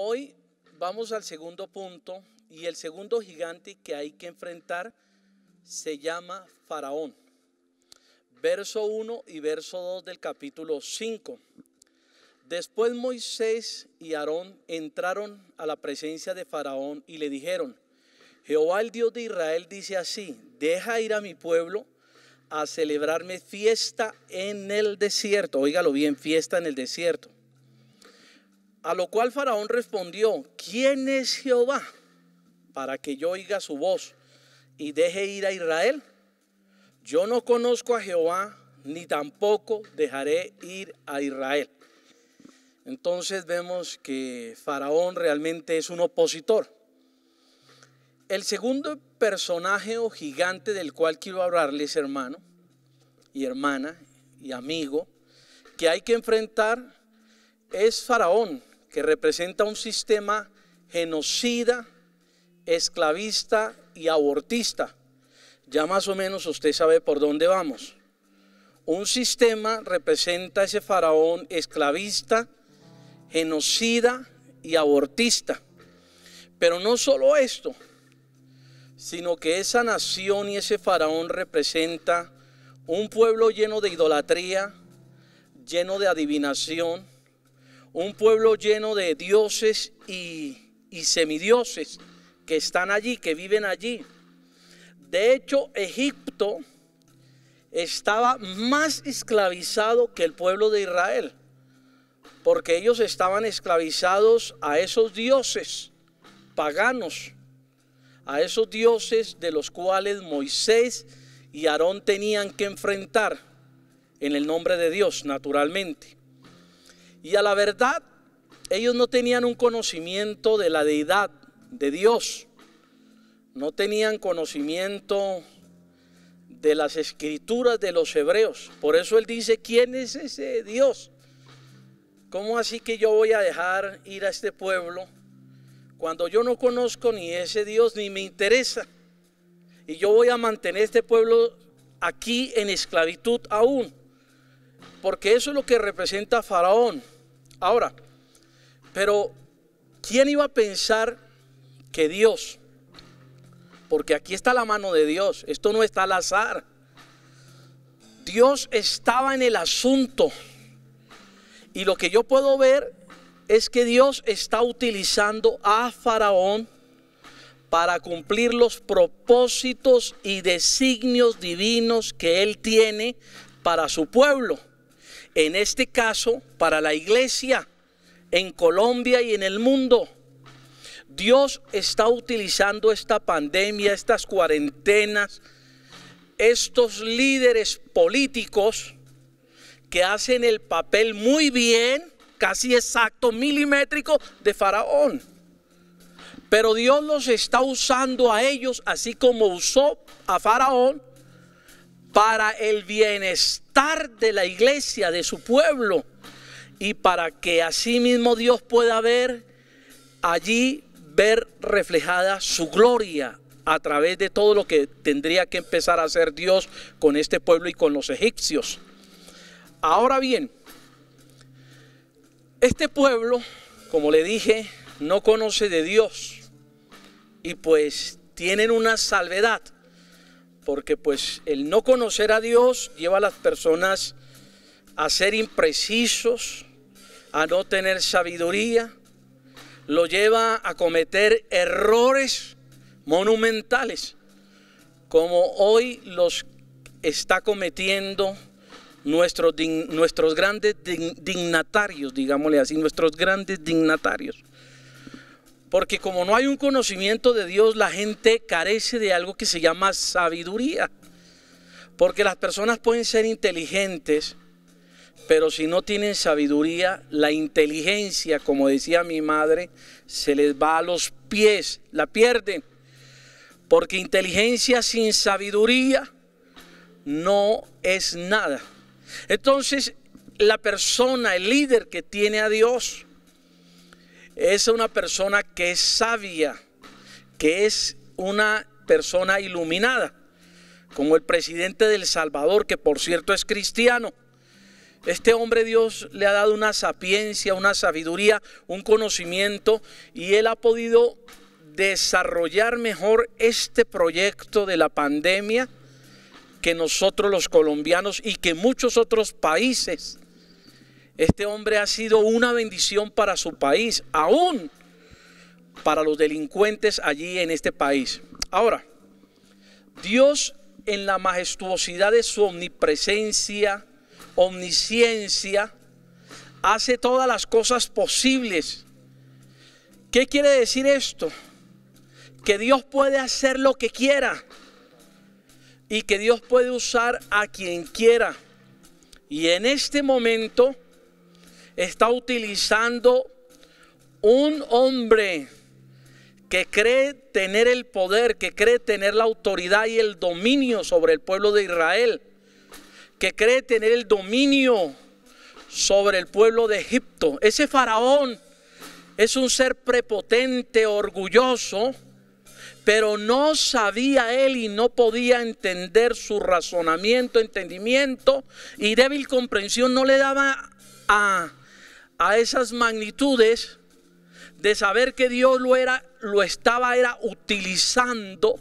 Hoy vamos al segundo punto, y el segundo gigante que hay que enfrentar se llama Faraón. Verso 1 y verso 2 del capítulo 5. Después Moisés y Aarón entraron a la presencia de Faraón y le dijeron: Jehová, el Dios de Israel, dice así: deja ir a mi pueblo a celebrarme fiesta en el desierto. Óigalo bien, fiesta en el desierto. A lo cual Faraón respondió: ¿quién es Jehová para que yo oiga su voz y deje ir a Israel? Yo no conozco a Jehová, ni tampoco dejaré ir a Israel. Entonces vemos que Faraón realmente es un opositor. El segundo personaje o gigante del cual quiero hablarles, hermano y hermana y amigo, que hay que enfrentar es Faraón, que representa un sistema genocida, esclavista y abortista. Ya más o menos usted sabe por dónde vamos. Un sistema representa ese Faraón esclavista, genocida y abortista. Pero no solo esto, sino que esa nación y ese Faraón representa un pueblo lleno de idolatría, lleno de adivinación, un pueblo lleno de dioses y semidioses que están allí, que viven allí. De hecho, Egipto estaba más esclavizado que el pueblo de Israel, porque ellos estaban esclavizados a esos dioses paganos, a esos dioses de los cuales Moisés y Aarón tenían que enfrentar en el nombre de Dios, naturalmente. Y a la verdad, ellos no tenían un conocimiento de la deidad de Dios, no tenían conocimiento de las escrituras de los hebreos. Por eso él dice: ¿quién es ese Dios? ¿Cómo así que yo voy a dejar ir a este pueblo cuando yo no conozco ni ese Dios ni me interesa? Y yo voy a mantener este pueblo aquí en esclavitud aún, porque eso es lo que representa Faraón. Ahora, pero ¿quién iba a pensar que Dios? Porque aquí está la mano de Dios, esto no está al azar. Dios estaba en el asunto, y lo que yo puedo ver es que Dios está utilizando a Faraón para cumplir los propósitos y designios divinos que él tiene para su pueblo. En este caso, para la iglesia en Colombia y en el mundo. Dios está utilizando esta pandemia, estas cuarentenas, estos líderes políticos que hacen el papel muy bien, casi exacto, milimétrico de Faraón. Pero Dios los está usando a ellos, así como usó a Faraón, para el bienestar de la iglesia, de su pueblo, y para que así mismo Dios pueda ver reflejada su gloria a través de todo lo que tendría que empezar a hacer Dios con este pueblo y con los egipcios. Ahora bien, este pueblo, como le dije, no conoce de Dios, y pues tienen una salvedad, porque pues el no conocer a Dios lleva a las personas a ser imprecisos, a no tener sabiduría, lo lleva a cometer errores monumentales, como hoy los está cometiendo nuestros grandes dignatarios, digámosle así, nuestros grandes dignatarios. Porque como no hay un conocimiento de Dios, la gente carece de algo que se llama sabiduría. Porque las personas pueden ser inteligentes, pero si no tienen sabiduría, la inteligencia, como decía mi madre, se les va a los pies, la pierden. Porque inteligencia sin sabiduría no es nada. Entonces, la persona, el líder que tiene a Dios, es una persona que es sabia, que es una persona iluminada, como el presidente de El Salvador, que por cierto es cristiano, Este hombre Dios le ha dado una sapiencia, una sabiduría, un conocimiento, y él ha podido desarrollar mejor este proyecto de la pandemia que nosotros los colombianos y que muchos otros países. Este hombre ha sido una bendición para su país, aún para los delincuentes allí en este país. Ahora, Dios, en la majestuosidad de su omnipresencia, omnisciencia, hace todas las cosas posibles. ¿Qué quiere decir esto? Que Dios puede hacer lo que quiera y que Dios puede usar a quien quiera. Y en este momento está utilizando un hombre que cree tener el poder, que cree tener la autoridad y el dominio sobre el pueblo de Israel, que cree tener el dominio sobre el pueblo de Egipto. Ese faraón es un ser prepotente, orgulloso, pero no sabía él y no podía entender su razonamiento, entendimiento y débil comprensión no le daba a esas magnitudes de saber que Dios lo estaba utilizando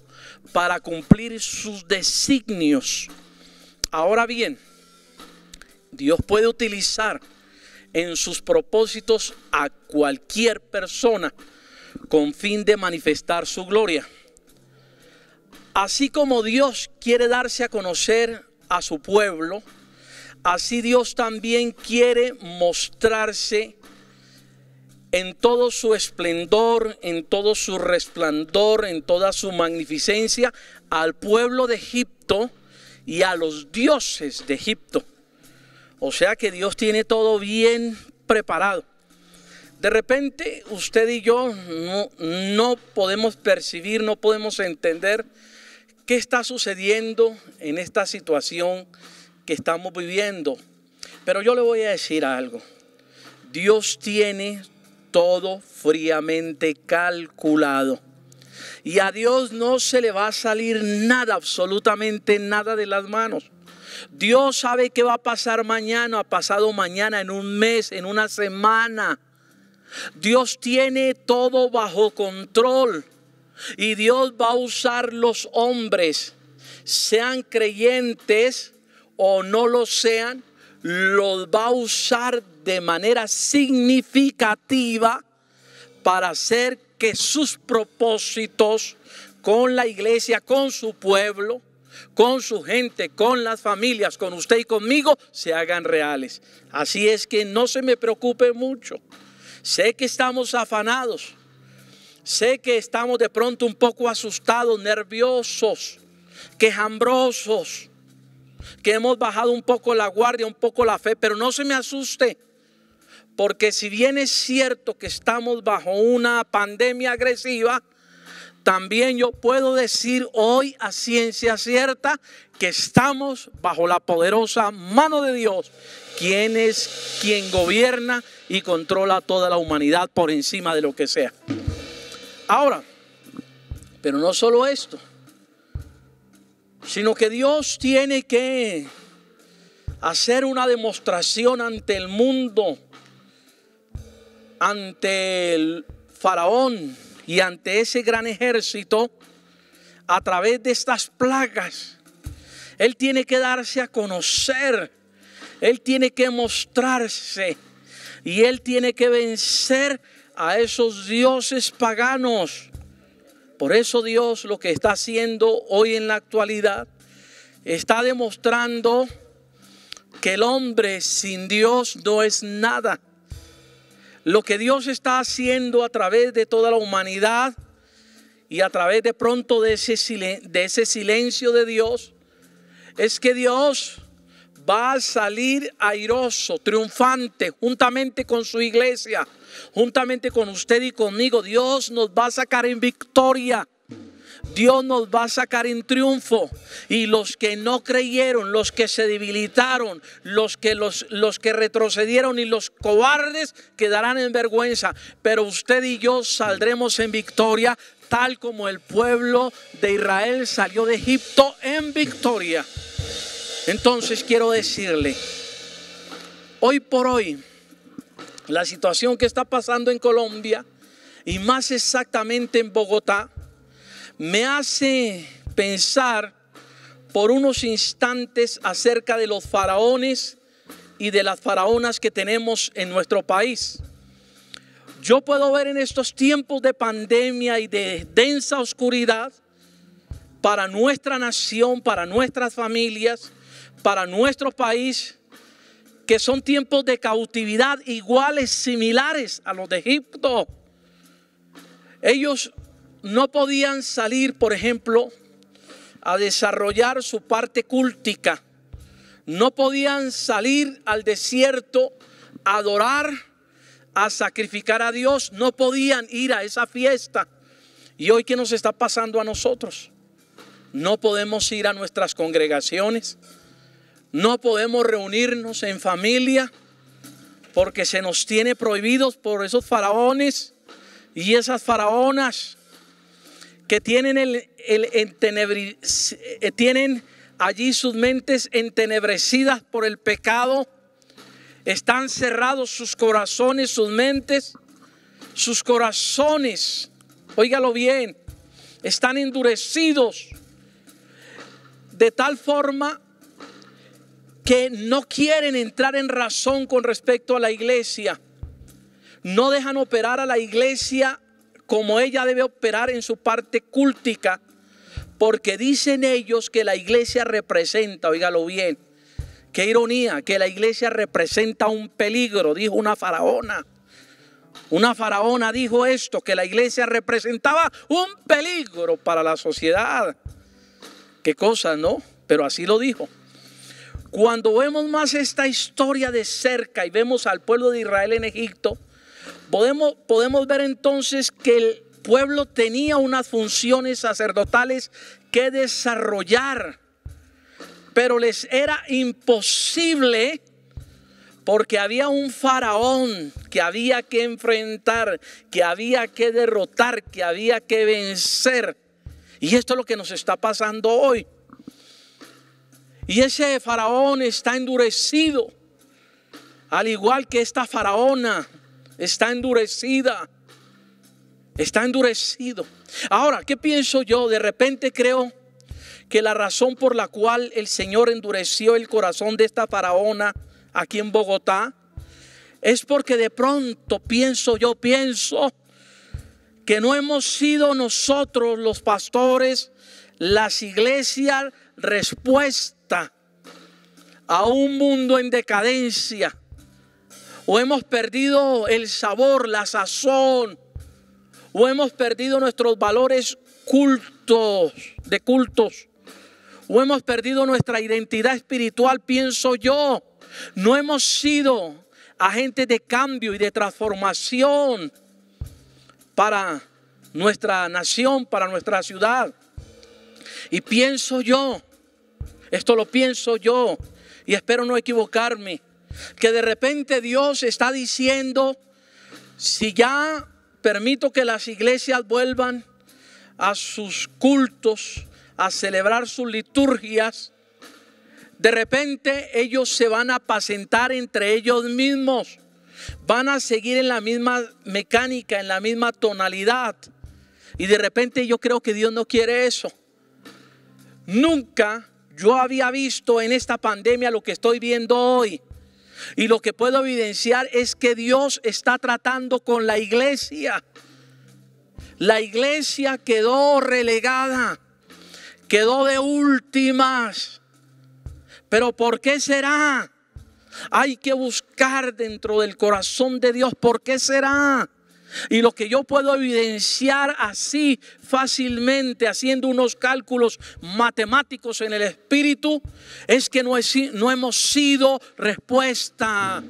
para cumplir sus designios. Ahora bien, Dios puede utilizar en sus propósitos a cualquier persona con fin de manifestar su gloria. Así como Dios quiere darse a conocer a su pueblo, así Dios también quiere mostrarse en todo su esplendor, en todo su resplandor, en toda su magnificencia al pueblo de Egipto y a los dioses de Egipto. O sea que Dios tiene todo bien preparado. De repente usted y yo no podemos percibir, no podemos entender qué está sucediendo en esta situación que estamos viviendo. Pero yo le voy a decir algo. Dios tiene todo fríamente calculado. Y a Dios no se le va a salir nada, absolutamente nada de las manos. Dios sabe qué va a pasar mañana, pasado mañana, en un mes, en una semana. Dios tiene todo bajo control. Y Dios va a usar los hombres, sean creyentes o no lo sean, los va a usar de manera significativa para hacer que sus propósitos con la iglesia, con su pueblo, con su gente, con las familias, con usted y conmigo, se hagan reales. Así es que no se me preocupe mucho. Sé que estamos afanados. Sé que estamos de pronto un poco asustados, nerviosos, quejambrosos, que hemos bajado un poco la guardia, un poco la fe, pero no se me asuste, porque si bien es cierto que estamos bajo una pandemia agresiva, también yo puedo decir hoy a ciencia cierta que estamos bajo la poderosa mano de Dios, quien es quien gobierna y controla toda la humanidad por encima de lo que sea. Ahora, pero no solo esto, sino que Dios tiene que hacer una demostración ante el mundo, ante el faraón y ante ese gran ejército a través de estas plagas. Él tiene que darse a conocer, Él tiene que mostrarse y Él tiene que vencer a esos dioses paganos. Por eso Dios lo que está haciendo hoy en la actualidad está demostrando que el hombre sin Dios no es nada. Lo que Dios está haciendo a través de toda la humanidad y a través de pronto de ese silencio de Dios es que Dios va a salir airoso, triunfante, juntamente con su iglesia, juntamente con usted y conmigo. Dios nos va a sacar en victoria. Dios nos va a sacar en triunfo. Y los que no creyeron, los que se debilitaron, los que retrocedieron y los cobardes quedarán en vergüenza. Pero usted y yo saldremos en victoria, tal como el pueblo de Israel salió de Egipto en victoria. Entonces quiero decirle, hoy por hoy, la situación que está pasando en Colombia y más exactamente en Bogotá, me hace pensar por unos instantes acerca de los faraones y de las faraonas que tenemos en nuestro país. Yo puedo ver en estos tiempos de pandemia y de densa oscuridad para nuestra nación, para nuestras familias, para nuestro país, que son tiempos de cautividad iguales, similares a los de Egipto. Ellos no podían salir, por ejemplo, a desarrollar su parte cultica. No podían salir al desierto a adorar, a sacrificar a Dios. No podían ir a esa fiesta. ¿Y hoy qué nos está pasando a nosotros? No podemos ir a nuestras congregaciones. No podemos reunirnos en familia porque se nos tiene prohibidos por esos faraones y esas faraonas que tienen tienen allí sus mentes entenebrecidas por el pecado. Están cerrados sus corazones, sus mentes, sus corazones, óigalo bien, están endurecidos de tal forma que no quieren entrar en razón con respecto a la iglesia. No dejan operar a la iglesia como ella debe operar en su parte cultica, porque dicen ellos que la iglesia representa, óigalo bien, qué ironía, que la iglesia representa un peligro, dijo una faraona. Una faraona dijo esto, que la iglesia representaba un peligro para la sociedad. Qué cosa, ¿no? Pero así lo dijo. Cuando vemos más esta historia de cerca y vemos al pueblo de Israel en Egipto, podemos ver entonces que el pueblo tenía unas funciones sacerdotales que desarrollar, pero les era imposible porque había un faraón que había que enfrentar, que había que derrotar, que había que vencer. Y esto es lo que nos está pasando hoy. Y ese faraón está endurecido, al igual que esta faraona está endurecida. Está endurecido. Ahora, ¿qué pienso yo? De repente creo que la razón por la cual el Señor endureció el corazón de esta faraona aquí en Bogotá es porque de pronto pienso que no hemos sido nosotros los pastores, las iglesias, respuesta a un mundo en decadencia, o hemos perdido el sabor, la sazón, o hemos perdido nuestros valores cultos, o hemos perdido nuestra identidad espiritual, pienso yo. No hemos sido agentes de cambio y de transformación para nuestra nación, para nuestra ciudad. Y pienso yo, esto lo pienso yo, y espero no equivocarme, que de repente Dios está diciendo: si ya permito que las iglesias vuelvan a sus cultos, a celebrar sus liturgias, de repente ellos se van a apacentar entre ellos mismos, van a seguir en la misma mecánica, en la misma tonalidad. Y de repente yo creo que Dios no quiere eso. Nunca yo había visto en esta pandemia lo que estoy viendo hoy. Y lo que puedo evidenciar es que Dios está tratando con la iglesia. La iglesia quedó relegada, quedó de últimas. Pero ¿por qué será? Hay que buscar dentro del corazón de Dios por qué será. Y lo que yo puedo evidenciar así fácilmente, haciendo unos cálculos matemáticos en el espíritu, es que no hemos sido respuesta.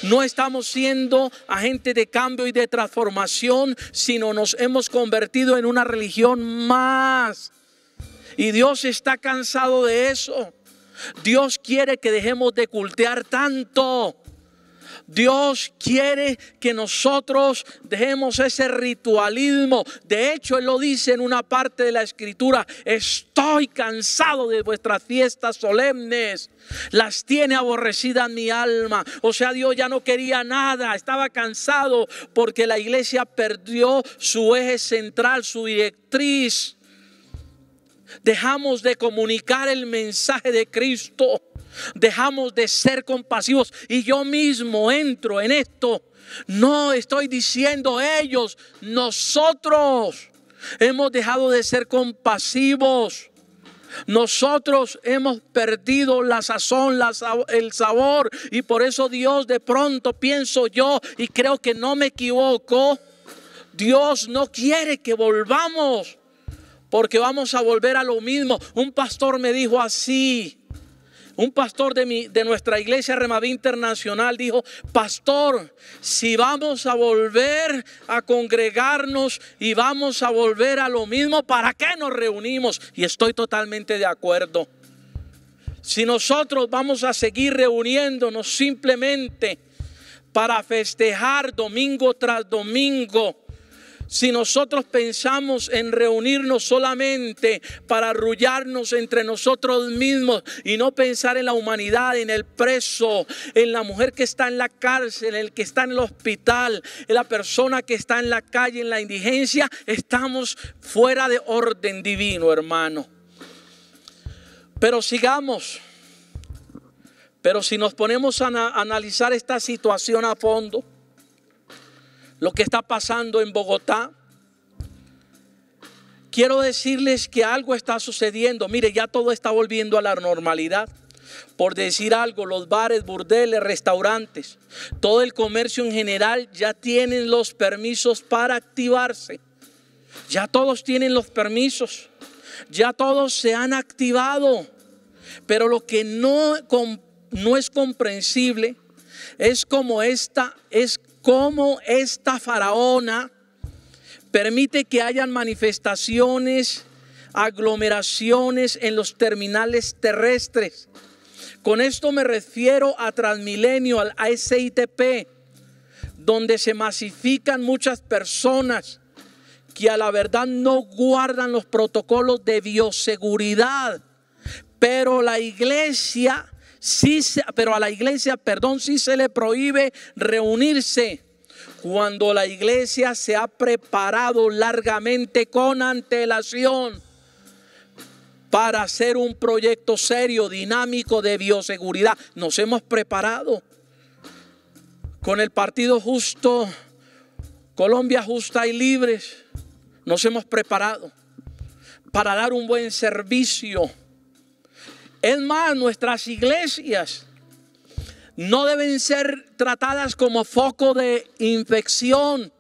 No estamos siendo agentes de cambio y de transformación, sino nos hemos convertido en una religión más. Y Dios está cansado de eso. Dios quiere que dejemos de cultear tanto. Dios quiere que nosotros dejemos ese ritualismo. De hecho, Él lo dice en una parte de la Escritura: estoy cansado de vuestras fiestas solemnes, las tiene aborrecidas mi alma. O sea, Dios ya no quería nada, estaba cansado porque la iglesia perdió su eje central, su directriz. Dejamos de comunicar el mensaje de Cristo. Dejamos de ser compasivos. Y yo mismo entro en esto. No estoy diciendo ellos, nosotros hemos dejado de ser compasivos. Nosotros hemos perdido la sazón, el sabor. Y por eso Dios, de pronto pienso yo, y creo que no me equivoco, Dios no quiere que volvamos, porque vamos a volver a lo mismo. Un pastor me dijo así. Un pastor de nuestra iglesia Remaví Internacional dijo: pastor, si vamos a volver a congregarnos y vamos a volver a lo mismo, ¿para qué nos reunimos? Y estoy totalmente de acuerdo. Si nosotros vamos a seguir reuniéndonos simplemente para festejar domingo tras domingo, si nosotros pensamos en reunirnos solamente para arrullarnos entre nosotros mismos y no pensar en la humanidad, en el preso, en la mujer que está en la cárcel, en el que está en el hospital, en la persona que está en la calle, en la indigencia, estamos fuera de orden divino, hermano. Pero sigamos. Pero si nos ponemos a analizar esta situación a fondo, lo que está pasando en Bogotá, quiero decirles que algo está sucediendo. Mire, ya todo está volviendo a la normalidad. Por decir algo, los bares, burdeles, restaurantes, todo el comercio en general ya tienen los permisos para activarse. Ya todos tienen los permisos. Ya todos se han activado. Pero lo que no es comprensible es cómo esta faraona permite que hayan manifestaciones, aglomeraciones en los terminales terrestres. Con esto me refiero a Transmilenio, al SITP, donde se masifican muchas personas que a la verdad no guardan los protocolos de bioseguridad. Pero a la iglesia sí se le prohíbe reunirse cuando la iglesia se ha preparado largamente con antelación para hacer un proyecto serio, dinámico de bioseguridad. Nos hemos preparado con el Partido Justo, Colombia Justa y Libres. Nos hemos preparado para dar un buen servicio. Es más, nuestras iglesias no deben ser tratadas como foco de infección,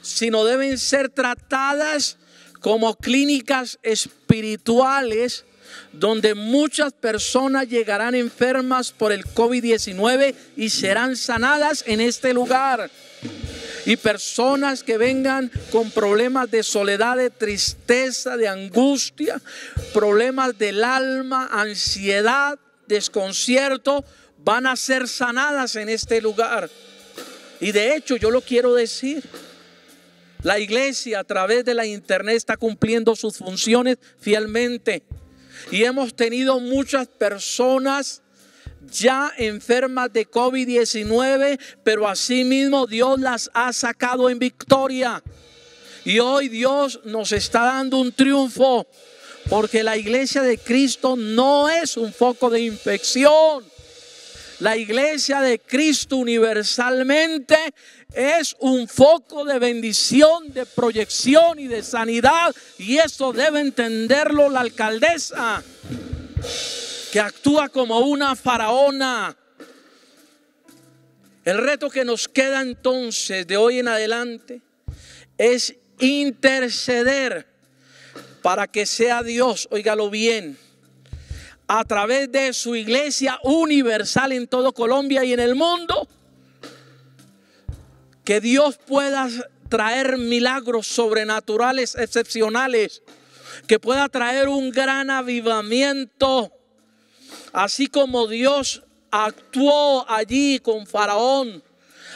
sino deben ser tratadas como clínicas espirituales donde muchas personas llegarán enfermas por el COVID-19 y serán sanadas en este lugar. Y personas que vengan con problemas de soledad, de tristeza, de angustia, problemas del alma, ansiedad, desconcierto, van a ser sanadas en este lugar. Y de hecho yo lo quiero decir, la iglesia a través de la internet está cumpliendo sus funciones fielmente. Y hemos tenido muchas personas ya enfermas de COVID-19, pero asimismo Dios las ha sacado en victoria. Y hoy Dios nos está dando un triunfo, porque la iglesia de Cristo no es un foco de infección. La iglesia de Cristo universalmente es un foco de bendición, de proyección y de sanidad. Y eso debe entenderlo la alcaldesa, que actúa como una faraona. El reto que nos queda entonces de hoy en adelante es interceder para que sea Dios, óigalo bien, a través de su iglesia universal en todo Colombia y en el mundo, que Dios pueda traer milagros sobrenaturales, excepcionales, que pueda traer un gran avivamiento. Así como Dios actuó allí con Faraón,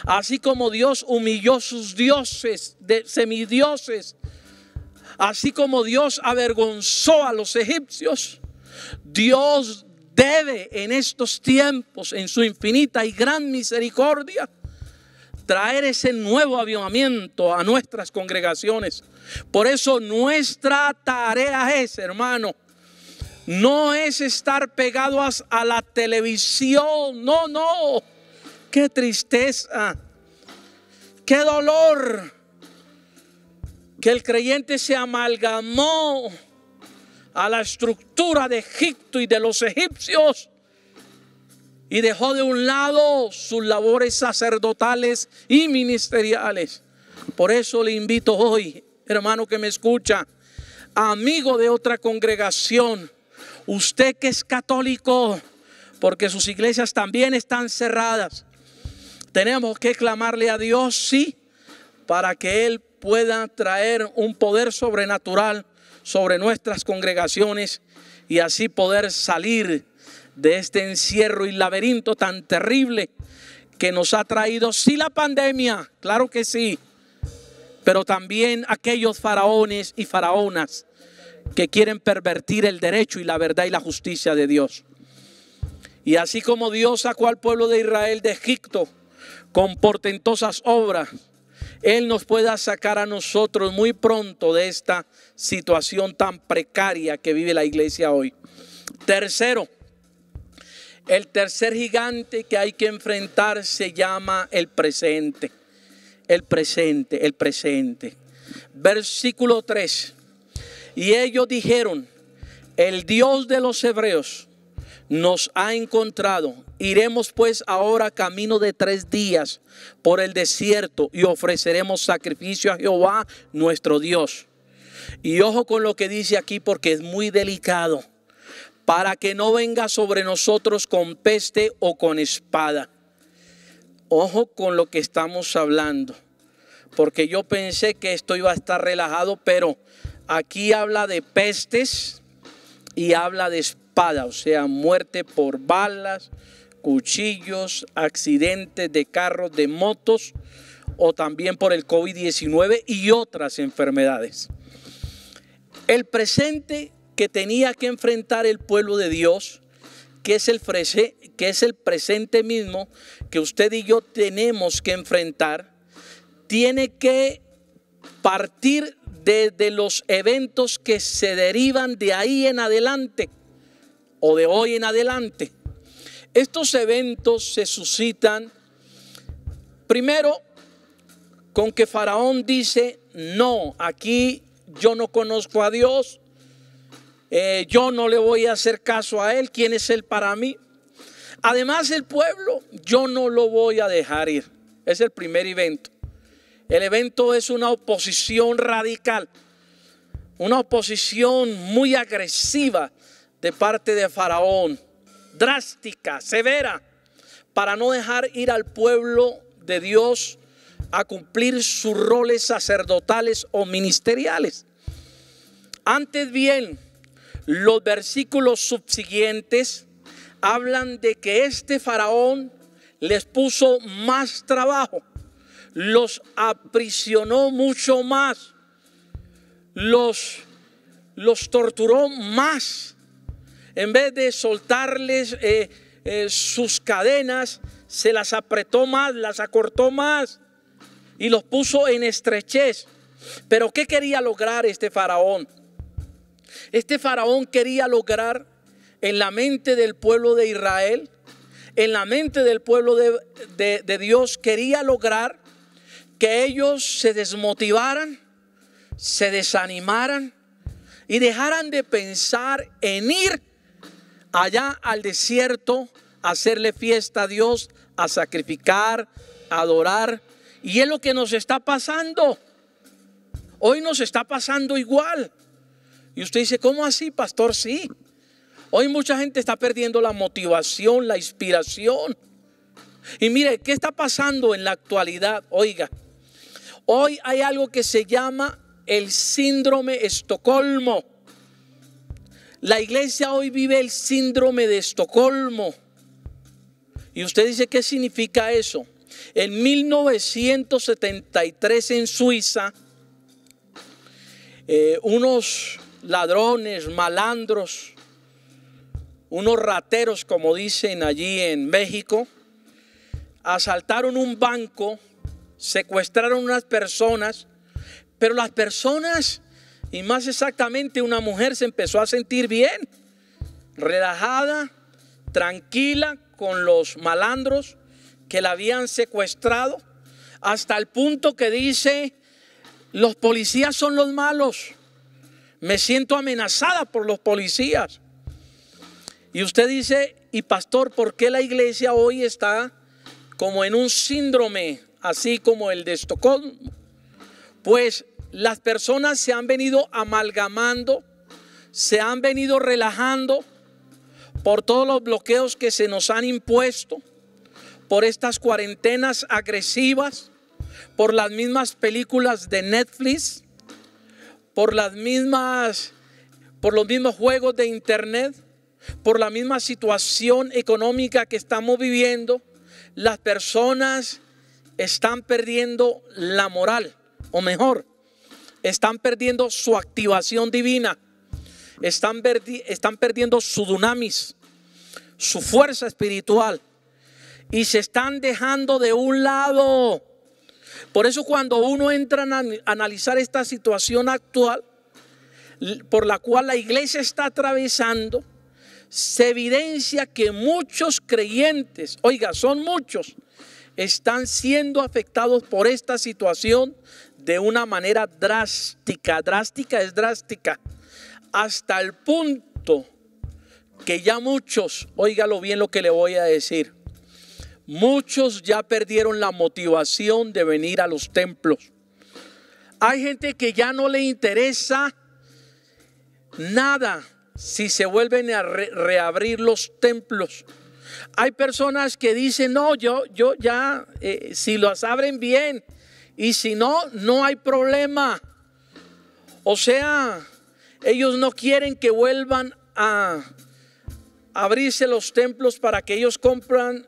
así como Dios humilló sus dioses, semidioses, así como Dios avergonzó a los egipcios, Dios debe en estos tiempos, en su infinita y gran misericordia, traer ese nuevo avivamiento a nuestras congregaciones. Por eso nuestra tarea es, hermano, no es estar pegados a la televisión. No, no. Qué tristeza, qué dolor que el creyente se amalgamó a la estructura de Egipto y de los egipcios y dejó de un lado sus labores sacerdotales y ministeriales. Por eso le invito hoy, hermano que me escucha, amigo de otra congregación, usted que es católico, porque sus iglesias también están cerradas, tenemos que clamarle a Dios, sí, para que Él pueda traer un poder sobrenatural sobre nuestras congregaciones y así poder salir de este encierro y laberinto tan terrible que nos ha traído, sí, la pandemia, claro que sí, pero también aquellos faraones y faraonas que quieren pervertir el derecho y la verdad y la justicia de Dios. Y así como Dios sacó al pueblo de Israel de Egipto con portentosas obras, Él nos pueda sacar a nosotros muy pronto de esta situación tan precaria que vive la iglesia hoy. Tercero, el tercer gigante que hay que enfrentar se llama el presente. El presente, el presente. Versículo 3. Y ellos dijeron: el Dios de los hebreos nos ha encontrado. Iremos pues ahora camino de 3 días por el desierto y ofreceremos sacrificio a Jehová nuestro Dios. Y ojo con lo que dice aquí, porque es muy delicado, para que no venga sobre nosotros con peste o con espada. Ojo con lo que estamos hablando, porque yo pensé que esto iba a estar relajado, pero aquí habla de pestes y habla de espada, o sea, muerte por balas, cuchillos, accidentes de carros, de motos, o también por el COVID-19 y otras enfermedades. El presente que tenía que enfrentar el pueblo de Dios, que es el presente mismo que usted y yo tenemos que enfrentar, tiene que partir de los eventos que se derivan de ahí en adelante o de hoy en adelante. Estos eventos se suscitan primero con que Faraón dice: no, aquí yo no conozco a Dios, yo no le voy a hacer caso a Él. ¿Quién es Él para mí? Además, el pueblo, yo no lo voy a dejar ir. Es el primer evento. El evento es una oposición radical, una oposición muy agresiva de parte de Faraón, drástica, severa, para no dejar ir al pueblo de Dios a cumplir sus roles sacerdotales o ministeriales. Antes bien, los versículos subsiguientes hablan de que este Faraón les puso más trabajo, los aprisionó mucho más, los torturó más. En vez de soltarles sus cadenas, se las apretó más, las acortó más y los puso en estrechez. Pero ¿qué quería lograr este Faraón? Este Faraón quería lograr en la mente del pueblo de Israel, en la mente del pueblo de Dios, quería lograr que ellos se desmotivaran, se desanimaran y dejaran de pensar en ir allá al desierto a hacerle fiesta a Dios, a sacrificar, a adorar. Y es lo que nos está pasando. Hoy nos está pasando igual. Y usted dice: ¿cómo así, pastor? Sí. Hoy mucha gente está perdiendo la motivación, la inspiración. Y mire, ¿qué está pasando en la actualidad? Oiga, hoy hay algo que se llama el síndrome Estocolmo. La iglesia hoy vive el síndrome de Estocolmo. Y usted dice, ¿qué significa eso? En 1973 en Suiza, unos ladrones, malandros, unos rateros, como dicen allí en México, asaltaron un banco, secuestraron unas personas, pero las personas, y más exactamente una mujer, se empezó a sentir bien, relajada, tranquila con los malandros que la habían secuestrado, hasta el punto que dice: los policías son los malos, me siento amenazada por los policías. Y usted dice: y pastor, ¿por qué la iglesia hoy está como en un síndrome así como el de Estocolmo? Pues las personas se han venido amalgamando, se han venido relajando por todos los bloqueos que se nos han impuesto, por estas cuarentenas agresivas, por las mismas películas de Netflix, por los mismos juegos de internet, por la misma situación económica que estamos viviendo. Las personas están perdiendo la moral, o mejor, están perdiendo su activación divina, están perdiendo su dunamis, su fuerza espiritual, y se están dejando de un lado. Por eso cuando uno entra a analizar esta situación actual por la cual la iglesia está atravesando, se evidencia que muchos creyentes, oiga, son muchos, están siendo afectados por esta situación de una manera drástica. Drástica es drástica, hasta el punto que ya muchos, óigalo bien lo que le voy a decir, muchos ya perdieron la motivación de venir a los templos. Hay gente que ya no le interesa nada si se vuelven a reabrir los templos. Hay personas que dicen: no, yo ya, si los abren bien, y si no, no hay problema. O sea, ellos no quieren que vuelvan a abrirse los templos para que ellos cumplan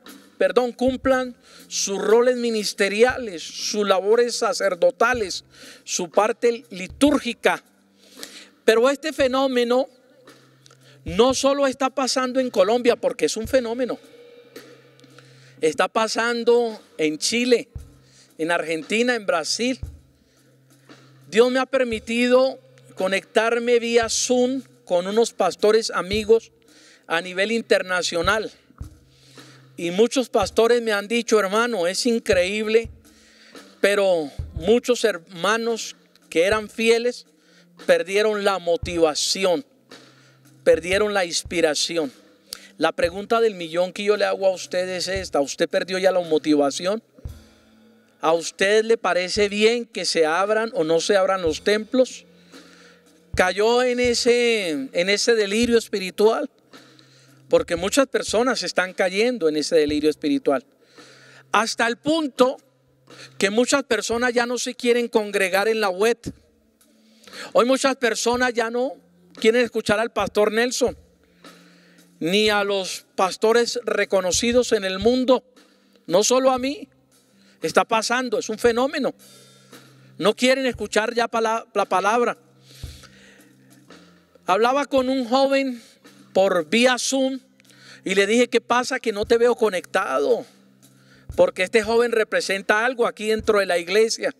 sus roles ministeriales, sus labores sacerdotales, su parte litúrgica. Pero este fenómeno no solo está pasando en Colombia, porque es un fenómeno. Está pasando en Chile, en Argentina, en Brasil. Dios me ha permitido conectarme vía Zoom con unos pastores amigos a nivel internacional. Y muchos pastores me han dicho: hermano, es increíble, pero muchos hermanos que eran fieles perdieron la motivación, perdieron la inspiración. La pregunta del millón que yo le hago a ustedes es esta: ¿usted perdió ya la motivación? ¿A usted le parece bien que se abran o no se abran los templos? ¿Cayó en ese delirio espiritual? Porque muchas personas están cayendo en ese delirio espiritual, hasta el punto que muchas personas ya no se quieren congregar en la web. Hoy muchas personas ya no quieren escuchar al pastor Nelson, ni a los pastores reconocidos en el mundo. No solo a mí, está pasando, es un fenómeno. No quieren escuchar ya la palabra. Hablaba con un joven por vía Zoom y le dije: ¿qué pasa que no te veo conectado? Porque este joven representa algo aquí dentro de la iglesia.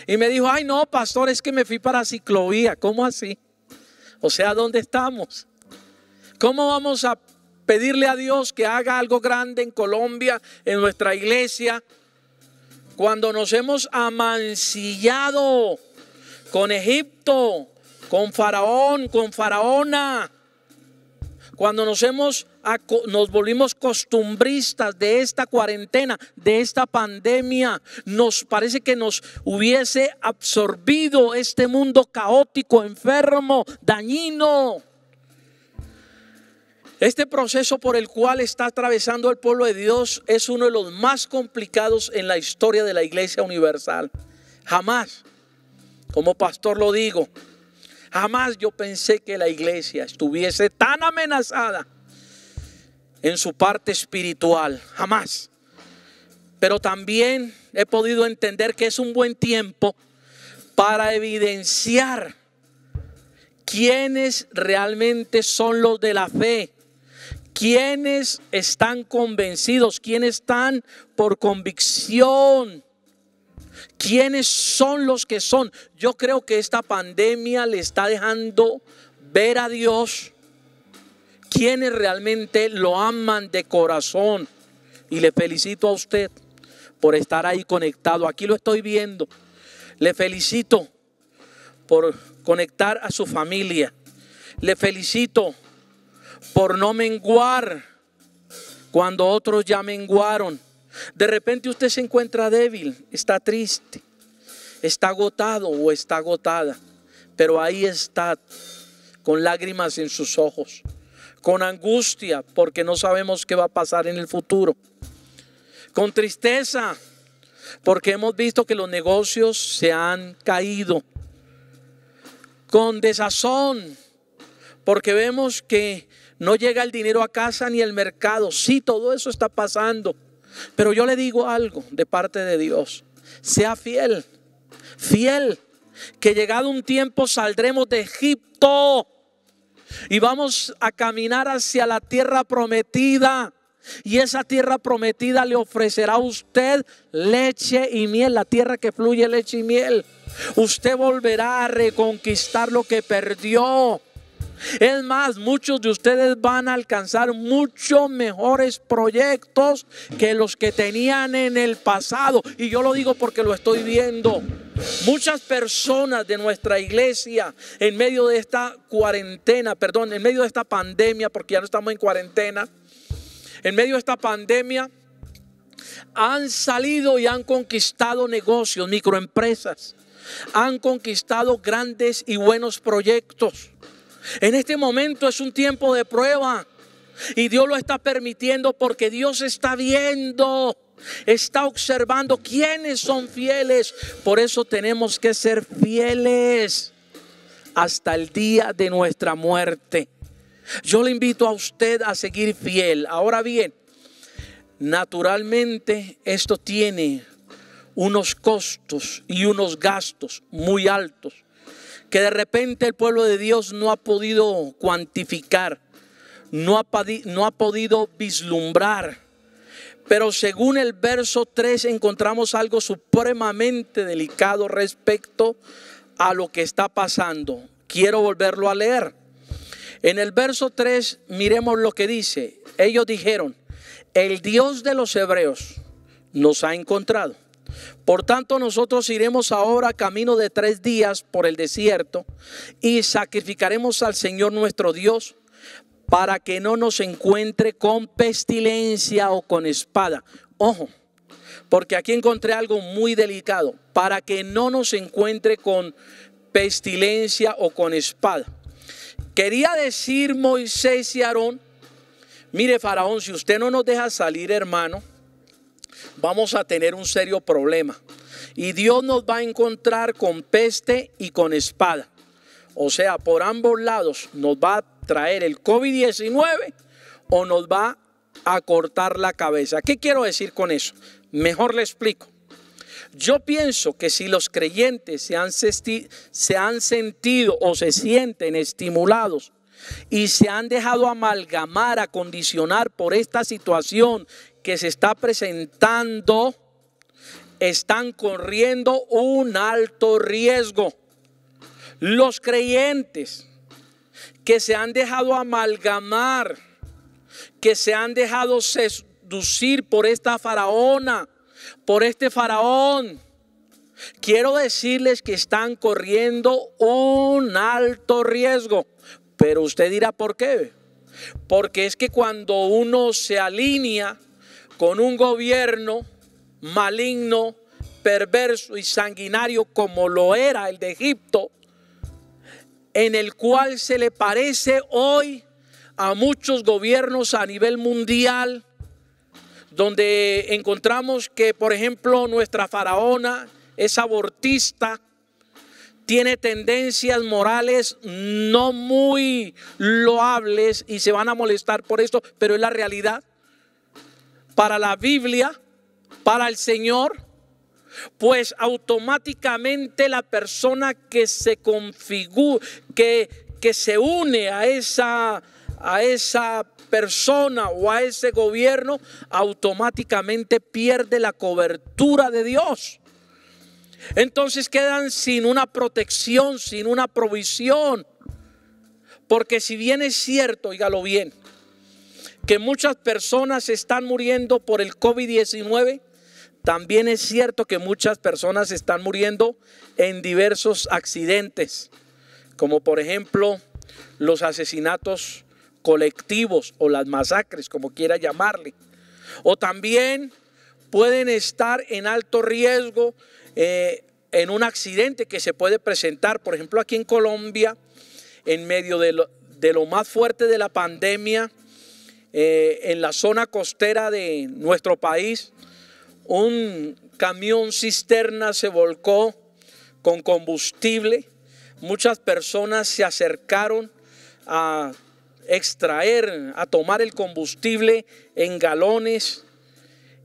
Y me dijo: ay no, pastor, es que me fui para Ciclovía. ¿Cómo así? O sea, ¿dónde estamos? ¿Cómo vamos a pedirle a Dios que haga algo grande en Colombia, en nuestra iglesia, cuando nos hemos amancillado con Egipto, con Faraón, con Faraona? Cuando nos volvimos costumbristas de esta cuarentena, de esta pandemia, nos parece que nos hubiese absorbido este mundo caótico, enfermo, dañino. Este proceso por el cual está atravesando el pueblo de Dios es uno de los más complicados en la historia de la Iglesia Universal. Jamás, como pastor lo digo, jamás yo pensé que la iglesia estuviese tan amenazada en su parte espiritual, jamás. Pero también he podido entender que es un buen tiempo para evidenciar quiénes realmente son los de la fe, quiénes están convencidos, quiénes están por convicción, quiénes son los que son. Yo creo que esta pandemia le está dejando ver a Dios quienes realmente lo aman de corazón. Y le felicito a usted por estar ahí conectado. Aquí lo estoy viendo. Le felicito por conectar a su familia. Le felicito por no menguar cuando otros ya menguaron. De repente usted se encuentra débil, está triste, está agotado o está agotada, pero ahí está con lágrimas en sus ojos, con angustia porque no sabemos qué va a pasar en el futuro, con tristeza porque hemos visto que los negocios se han caído, con desazón porque vemos que no llega el dinero a casa ni el mercado. Sí, todo eso está pasando, pero yo le digo algo de parte de Dios: sea fiel, fiel, que llegado un tiempo saldremos de Egipto y vamos a caminar hacia la tierra prometida. Y esa tierra prometida le ofrecerá a usted leche y miel, la tierra que fluye leche y miel. Usted volverá a reconquistar lo que perdió. Es más, muchos de ustedes van a alcanzar muchos mejores proyectos que los que tenían en el pasado. Y yo lo digo porque lo estoy viendo. Muchas personas de nuestra iglesia en medio de esta cuarentena, en medio de esta pandemia, porque ya no estamos en cuarentena, en medio de esta pandemia han salido y han conquistado negocios, microempresas, han conquistado grandes y buenos proyectos. En este momento es un tiempo de prueba y Dios lo está permitiendo porque Dios está viendo, está observando quiénes son fieles. Por eso tenemos que ser fieles hasta el día de nuestra muerte. Yo le invito a usted a seguir fiel. Ahora bien, naturalmente esto tiene unos costos y unos gastos muy altos que de repente el pueblo de Dios no ha podido cuantificar, no ha podido vislumbrar. Pero según el verso 3 encontramos algo supremamente delicado respecto a lo que está pasando. Quiero volverlo a leer. En el verso 3 miremos lo que dice. Ellos dijeron: el Dios de los hebreos nos ha encontrado. Por tanto, nosotros iremos ahora camino de 3 días por el desierto y sacrificaremos al Señor nuestro Dios para que no nos encuentre con pestilencia o con espada. Ojo, porque aquí encontré algo muy delicado: para que no nos encuentre con pestilencia o con espada. Quería decir Moisés y Aarón: mire, Faraón, si usted no nos deja salir, hermano, vamos a tener un serio problema. Y Dios nos va a encontrar con peste y con espada. O sea, por ambos lados nos va a traer el COVID-19 o nos va a cortar la cabeza. ¿Qué quiero decir con eso? Mejor le explico. Yo pienso que si los creyentes se han sentido o se sienten estimulados y se han dejado amalgamar, acondicionar por esta situación que se está presentando, están corriendo un alto riesgo. Los creyentes que se han dejado amalgamar, que se han dejado seducir por esta faraona, por este faraón, quiero decirles que están corriendo un alto riesgo. Pero usted dirá, ¿por qué? Porque es que cuando uno se alinea con un gobierno maligno, perverso y sanguinario como lo era el de Egipto, en el cual se le parece hoy a muchos gobiernos a nivel mundial, donde encontramos que, por ejemplo, nuestra faraona es abortista, tiene tendencias morales no muy loables y se van a molestar por esto, pero es la realidad. Para la Biblia, para el Señor, pues automáticamente la persona que se configura, que se une a esa persona o a ese gobierno, automáticamente pierde la cobertura de Dios. Entonces quedan sin una protección, sin una provisión. Porque si bien es cierto, óigalo bien, que muchas personas están muriendo por el COVID-19, también es cierto que muchas personas están muriendo en diversos accidentes, como por ejemplo los asesinatos colectivos o las masacres, como quiera llamarle. O también pueden estar en alto riesgo en un accidente que se puede presentar. Por ejemplo, aquí en Colombia, en medio de lo más fuerte de la pandemia, en la zona costera de nuestro país, un camión cisterna se volcó con combustible. Muchas personas se acercaron a extraer, a tomar el combustible en galones,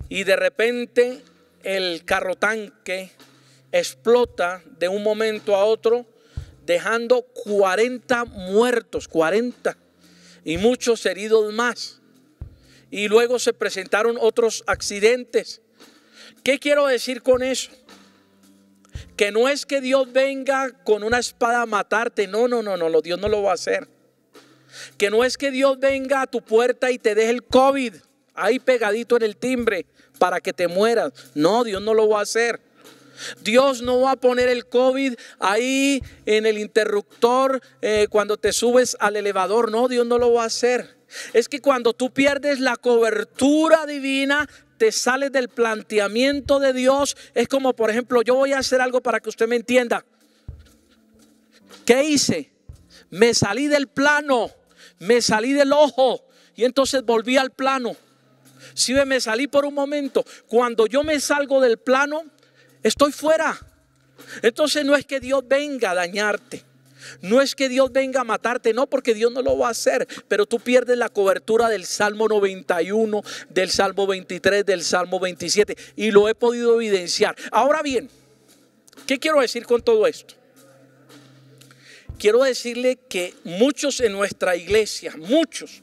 y de repente el carro tanque explota de un momento a otro, dejando 40 muertos, 40, y muchos heridos más. Y luego se presentaron otros accidentes. ¿Qué quiero decir con eso? Que no es que Dios venga con una espada a matarte. No, Dios no lo va a hacer. Que no es que Dios venga a tu puerta y te deje el COVID ahí pegadito en el timbre para que te mueras. No, Dios no lo va a hacer. Dios no va a poner el COVID ahí en el interruptor cuando te subes al elevador. No, Dios no lo va a hacer. Es que cuando tú pierdes la cobertura divina, te sales del planteamiento de Dios. Es como, por ejemplo, yo voy a hacer algo para que usted me entienda. ¿Qué hice? Me salí del plano, me salí del ojo y entonces volví al plano. Si me salí por un momento. Cuando yo me salgo del plano, estoy fuera. Entonces no es que Dios venga a dañarte, no es que Dios venga a matarte, no, porque Dios no lo va a hacer. Pero tú pierdes la cobertura del Salmo 91, del Salmo 23, del Salmo 27, y lo he podido evidenciar. Ahora bien, ¿qué quiero decir con todo esto? Quiero decirle que muchos en nuestra iglesia, muchos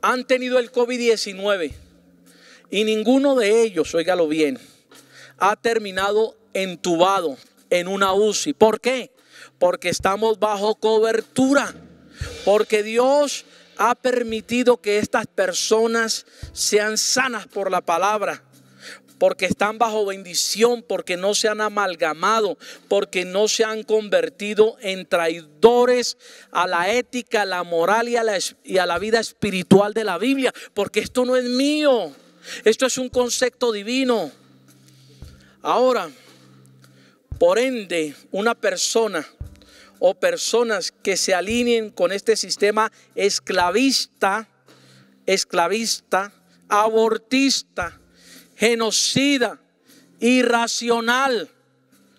han tenido el COVID-19 y ninguno de ellos, óigalo bien, ha terminado entubado en una UCI. ¿Por qué? Porque estamos bajo cobertura, porque Dios ha permitido que estas personas sean sanas por la palabra, porque están bajo bendición, porque no se han amalgamado, porque no se han convertido en traidores a la ética, a la moral y a la vida espiritual de la Biblia. Porque esto no es mío, esto es un concepto divino. Ahora, por ende, una persona o personas que se alineen con este sistema esclavista, abortista, genocida, irracional,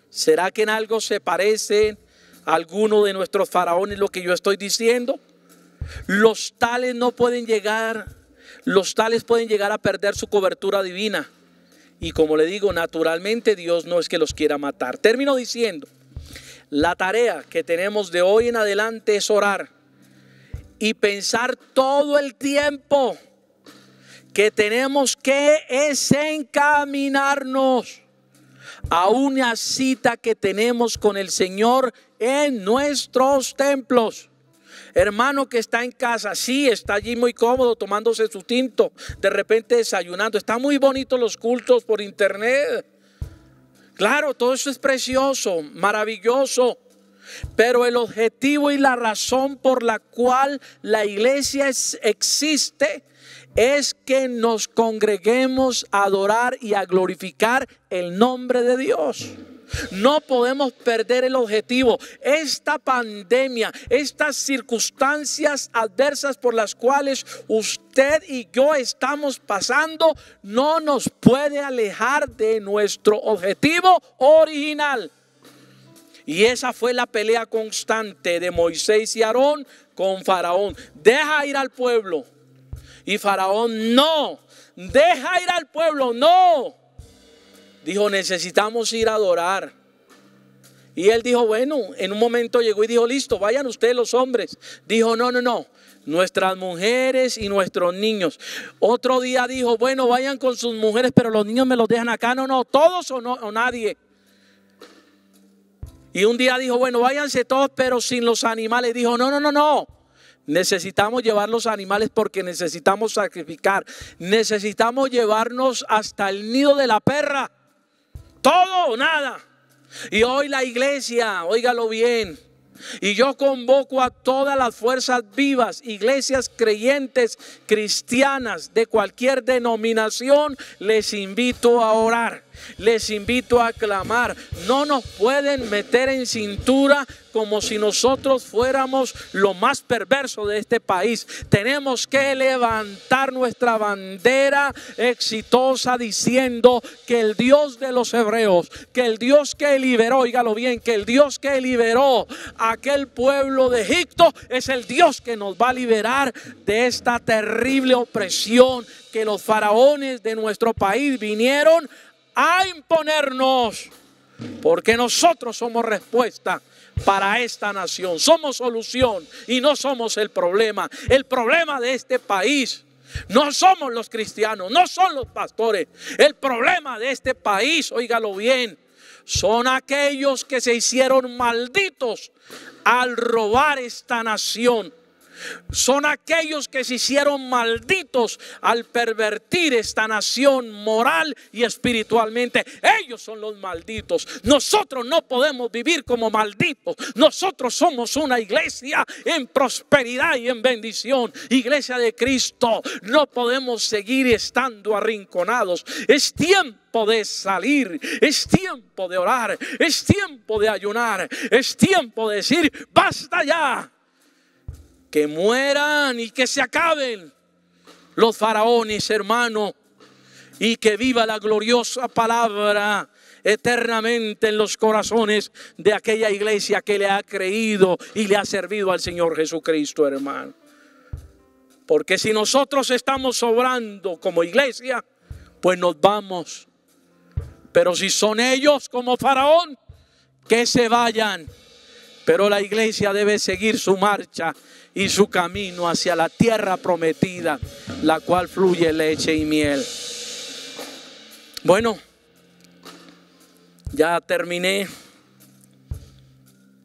¿será que en algo se parece a alguno de nuestros faraones lo que yo estoy diciendo? Los tales pueden llegar a perder su cobertura divina. Y como le digo, naturalmente Dios no es que los quiera matar. Termino diciendo, la tarea que tenemos de hoy en adelante es orar y pensar todo el tiempo que tenemos que es encaminarnos a una cita que tenemos con el Señor en nuestros templos. Hermano que está en casa, sí, está allí muy cómodo tomándose su tinto, de repente desayunando. Está muy bonito los cultos por internet. Claro, todo eso es precioso, maravilloso. Pero el objetivo y la razón por la cual la iglesia existe es que nos congreguemos a adorar y a glorificar el nombre de Dios. No podemos perder el objetivo. Esta pandemia, estas circunstancias adversas por las cuales usted y yo estamos pasando, no nos puede alejar de nuestro objetivo original. Y esa fue la pelea constante de Moisés y Aarón con Faraón. Deja ir al pueblo. Y Faraón no. Deja ir al pueblo, no. Dijo, necesitamos ir a adorar. Y él dijo, bueno, en un momento llegó y dijo, listo, vayan ustedes los hombres. Dijo, no, nuestras mujeres y nuestros niños. Otro día dijo, bueno, vayan con sus mujeres, pero los niños me los dejan acá. No, todos o nadie. Y un día dijo, bueno, váyanse todos, pero sin los animales. Dijo, no. Necesitamos llevar los animales porque necesitamos sacrificar. Necesitamos llevarnos hasta el nido de la perra. Todo o nada. Y hoy la iglesia, óigalo bien, y yo convoco a todas las fuerzas vivas, iglesias creyentes, cristianas, de cualquier denominación, les invito a orar, les invito a clamar. No nos pueden meter en cintura como si nosotros fuéramos lo más perverso de este país. Tenemos que levantar nuestra bandera exitosa diciendo que el Dios de los hebreos, que el Dios que liberó, óigalo bien, que el Dios que liberó a aquel pueblo de Egipto es el Dios que nos va a liberar de esta terrible opresión que los faraones de nuestro país vinieron a imponernos, porque nosotros somos respuesta para esta nación. Somos solución y no somos el problema. El problema de este país no somos los cristianos, no son los pastores. El problema de este país, óigalo bien, son aquellos que se hicieron malditos al robar esta nación. Son aquellos que se hicieron malditos al pervertir esta nación moral y espiritualmente. Ellos son los malditos. Nosotros no podemos vivir como malditos. Nosotros somos una iglesia en prosperidad y en bendición. Iglesia de Cristo. No podemos seguir estando arrinconados. Es tiempo de salir, es tiempo de orar, es tiempo de ayunar, es tiempo de decir basta ya. Que mueran y que se acaben los faraones, hermano, y que viva la gloriosa palabra eternamente en los corazones de aquella iglesia que le ha creído y le ha servido al Señor Jesucristo, hermano. Porque si nosotros estamos sobrando como iglesia, pues nos vamos. Pero si son ellos como Faraón, que se vayan. Pero la iglesia debe seguir su marcha y su camino hacia la tierra prometida, la cual fluye leche y miel. Bueno, ya terminé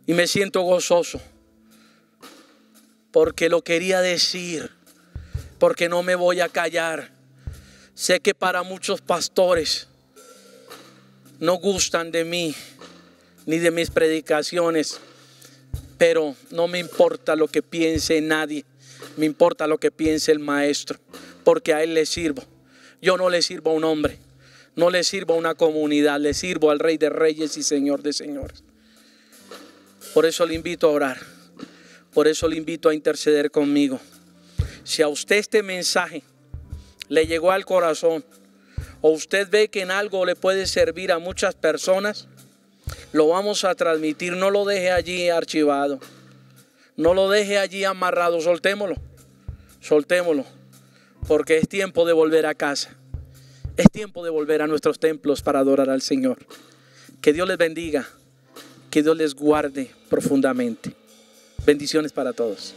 y me siento gozoso porque lo quería decir, porque no me voy a callar. Sé que para muchos pastores no gustan de mí ni de mis predicaciones, pero no me importa lo que piense nadie, me importa lo que piense el maestro, porque a él le sirvo. Yo no le sirvo a un hombre, no le sirvo a una comunidad, le sirvo al Rey de Reyes y Señor de Señores. Por eso le invito a orar, por eso le invito a interceder conmigo. Si a usted este mensaje le llegó al corazón, o usted ve que en algo le puede servir a muchas personas, lo vamos a transmitir. No lo deje allí archivado, no lo deje allí amarrado. Soltémoslo, porque es tiempo de volver a casa. Es tiempo de volver a nuestros templos para adorar al Señor. Que Dios les bendiga, que Dios les guarde profundamente. Bendiciones para todos.